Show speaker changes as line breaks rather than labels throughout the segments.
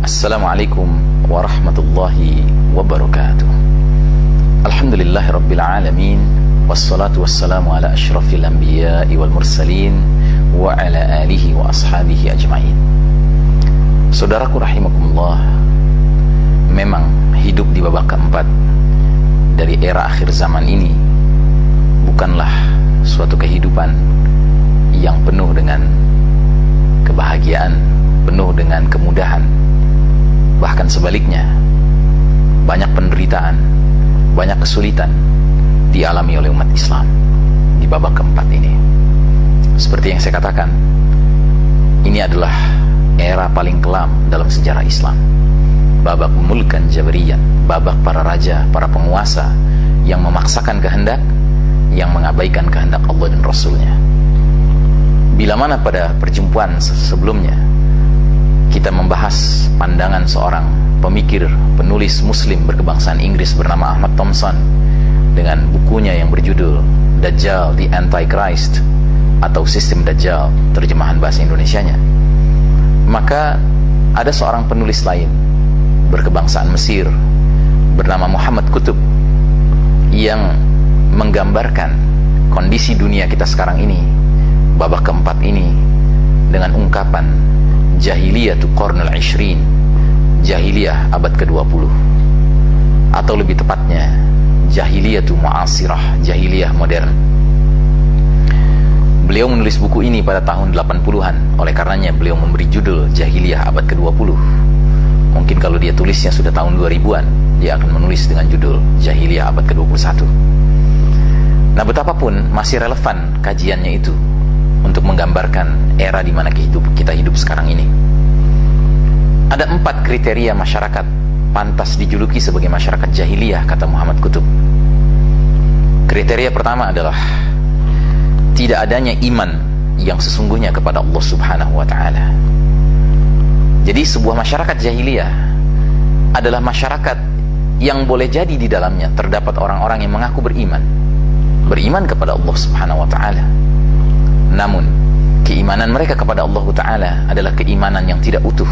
Assalamualaikum warahmatullahi wabarakatuh. Alhamdulillahi rabbil alamin, wassalatu wassalamu ala ashrafil anbiya'i wal mursalin wa ala alihi wa ashabihi ajma'in. Saudaraku rahimakumullah, memang hidup di babak keempat dari era akhir zaman ini bukanlah suatu kehidupan yang penuh dengan kebahagiaan, penuh dengan kemudahan. Bahkan sebaliknya, banyak penderitaan, banyak kesulitan dialami oleh umat Islam di babak keempat ini. Seperti yang saya katakan, ini adalah era paling kelam dalam sejarah Islam. Babak mulkan jabariyan, babak para raja, para penguasa yang memaksakan kehendak, yang mengabaikan kehendak Allah dan Rasulnya. Bila mana pada perjumpaan sebelumnya kita membahas pandangan seorang pemikir, penulis muslim berkebangsaan Inggris bernama Ahmad Thompson dengan bukunya yang berjudul Dajjal the Antichrist atau Sistem Dajjal, terjemahan bahasa Indonesianya. Maka ada seorang penulis lain berkebangsaan Mesir bernama Muhammad Qutb yang menggambarkan kondisi dunia kita sekarang ini, babak keempat ini, dengan ungkapan Jahiliyatu Qarnul Ishrin, Jahiliyah abad ke-20, atau lebih tepatnya Jahiliyatu Mu'asirah, Jahiliyah modern. Beliau menulis buku ini pada tahun 80-an, oleh karenanya beliau memberi judul Jahiliyah abad ke-20. Mungkin kalau dia tulisnya sudah tahun 2000-an, dia akan menulis dengan judul Jahiliyah abad ke-21. Nah, betapapun masih relevan kajiannya itu untuk menggambarkan era di mana kita hidup sekarang ini. Ada 4 kriteria masyarakat pantas dijuluki sebagai masyarakat jahiliyah, kata Muhammad Qutb. Kriteria pertama adalah tidak adanya iman yang sesungguhnya kepada Allah Subhanahu wa ta'ala. Jadi sebuah masyarakat jahiliyah adalah masyarakat yang boleh jadi di dalamnya terdapat orang-orang yang mengaku beriman kepada Allah Subhanahu wa ta'ala. Namun keimanan mereka kepada Allah Ta'ala adalah keimanan yang tidak utuh,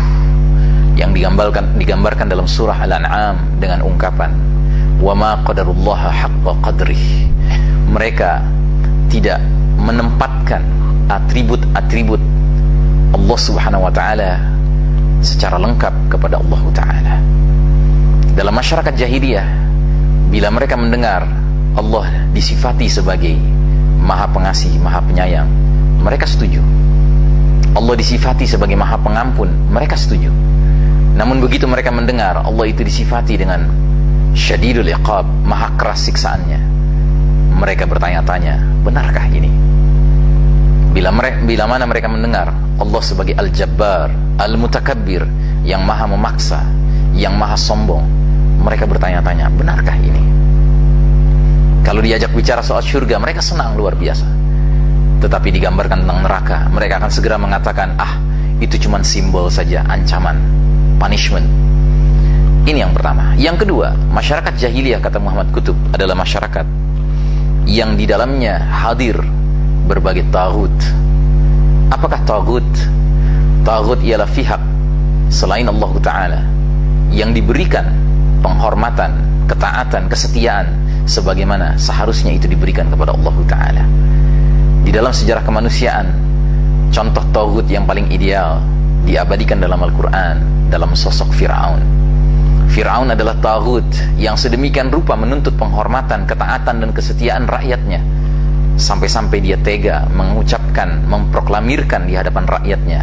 yang digambarkan dalam surah Al-An'am dengan ungkapan wa ma qadarullaha haqqa qadrih. Mereka tidak menempatkan atribut-atribut Allah Subhanahu wa ta'ala secara lengkap kepada Allah Ta'ala. Dalam masyarakat jahiliyah, bila mereka mendengar Allah disifati sebagai Maha Pengasih, Maha Penyayang, mereka setuju. Allah disifati sebagai Maha Pengampun, mereka setuju. Namun begitu mereka mendengar Allah itu disifati dengan Syadidul Iqab, Maha keras siksaannya, mereka bertanya-tanya, benarkah ini? Bila mana mereka mendengar Allah sebagai Al-Jabbar, Al-Mutakabbir, yang Maha memaksa, yang Maha sombong, mereka bertanya-tanya, benarkah ini? Kalau diajak bicara soal surga, mereka senang luar biasa. Tetapi digambarkan tentang neraka, mereka akan segera mengatakan, itu cuma simbol saja, ancaman, punishment. Ini yang pertama. Yang kedua, masyarakat jahiliyah, kata Muhammad Qutb, adalah masyarakat yang di dalamnya hadir berbagai taghut. Apakah taghut? Taghut ialah pihak selain Allah Ta'ala yang diberikan penghormatan, ketaatan, kesetiaan sebagaimana seharusnya itu diberikan kepada Allah Ta'ala. Di dalam sejarah kemanusiaan, contoh taghut yang paling ideal diabadikan dalam Al-Quran dalam sosok Fir'aun. Fir'aun adalah taghut yang sedemikian rupa menuntut penghormatan, ketaatan dan kesetiaan rakyatnya, sampai-sampai dia tega mengucapkan, memproklamirkan di hadapan rakyatnya,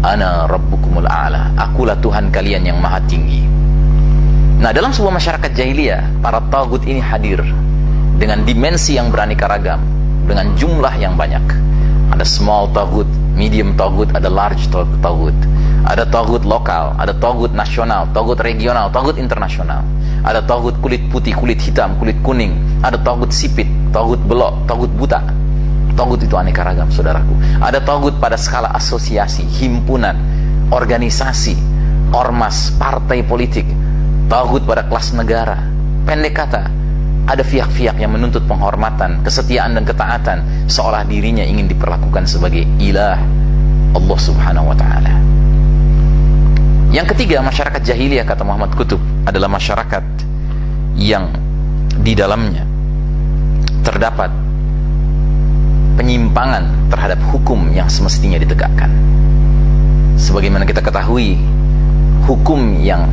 Ana Rabbukumul A'la, akulah Tuhan kalian yang maha tinggi. Nah, dalam sebuah masyarakat jahiliyah, para taghut ini hadir dengan dimensi yang beraneka ragam, dengan jumlah yang banyak. Ada small taghut, medium taghut, ada large taghut. Ada taghut lokal, ada taghut nasional, taghut regional, taghut internasional. Ada taghut kulit putih, kulit hitam, kulit kuning. Ada taghut sipit, taghut belok, taghut buta. Taghut itu aneka ragam, saudaraku. Ada taghut pada skala asosiasi, himpunan, organisasi, ormas, partai politik. Taghut pada kelas negara. Pendek kata, ada pihak-pihak yang menuntut penghormatan, kesetiaan dan ketaatan, seolah dirinya ingin diperlakukan sebagai ilah Allah Subhanahu wa ta'ala. Yang ketiga, masyarakat jahiliyah kata Muhammad Qutb adalah masyarakat yang di dalamnya terdapat penyimpangan terhadap hukum yang semestinya ditegakkan. Sebagaimana kita ketahui, hukum yang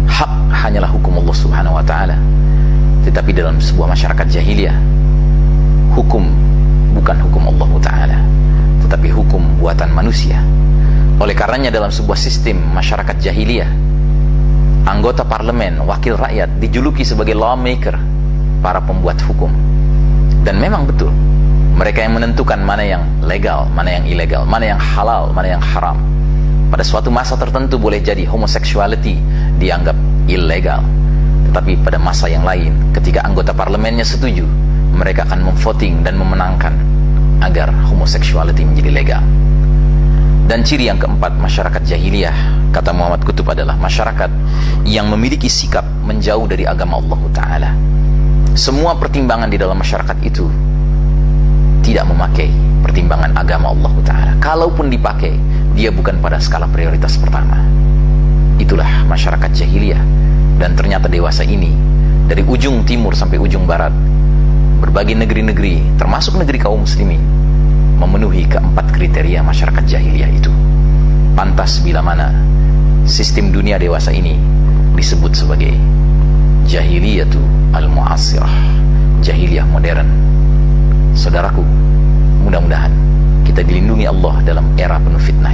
hak hanyalah hukum Allah Subhanahu wa taala. Tetapi dalam sebuah masyarakat jahiliyah, hukum bukan hukum Allah taala, tetapi hukum buatan manusia. Oleh karenanya dalam sebuah sistem masyarakat jahiliyah, anggota parlemen, wakil rakyat dijuluki sebagai lawmaker, para pembuat hukum. Dan memang betul, mereka yang menentukan mana yang legal, mana yang ilegal, mana yang halal, mana yang haram. Pada suatu masa tertentu boleh jadi homosexuality dianggap ilegal, tetapi pada masa yang lain, ketika anggota parlemennya setuju, mereka akan memvoting dan memenangkan agar homosexuality menjadi legal. Dan ciri yang keempat masyarakat jahiliyah kata Muhammad Qutb adalah masyarakat yang memiliki sikap menjauh dari agama Allah Ta'ala. Semua pertimbangan di dalam masyarakat itu tidak memakai pertimbangan agama Allah Ta'ala. Kalaupun dipakai, dia bukan pada skala prioritas pertama. Itulah masyarakat jahiliyah. Dan ternyata dewasa ini, dari ujung timur sampai ujung barat, berbagai negeri-negeri, termasuk negeri kaum muslimin, memenuhi keempat kriteria masyarakat jahiliyah itu. Pantas bila mana sistem dunia dewasa ini disebut sebagai jahiliyatu al-mu'asirah, jahiliyah modern. Saudaraku, mudah-mudahan kita dilindungi Allah dalam era penuh fitnah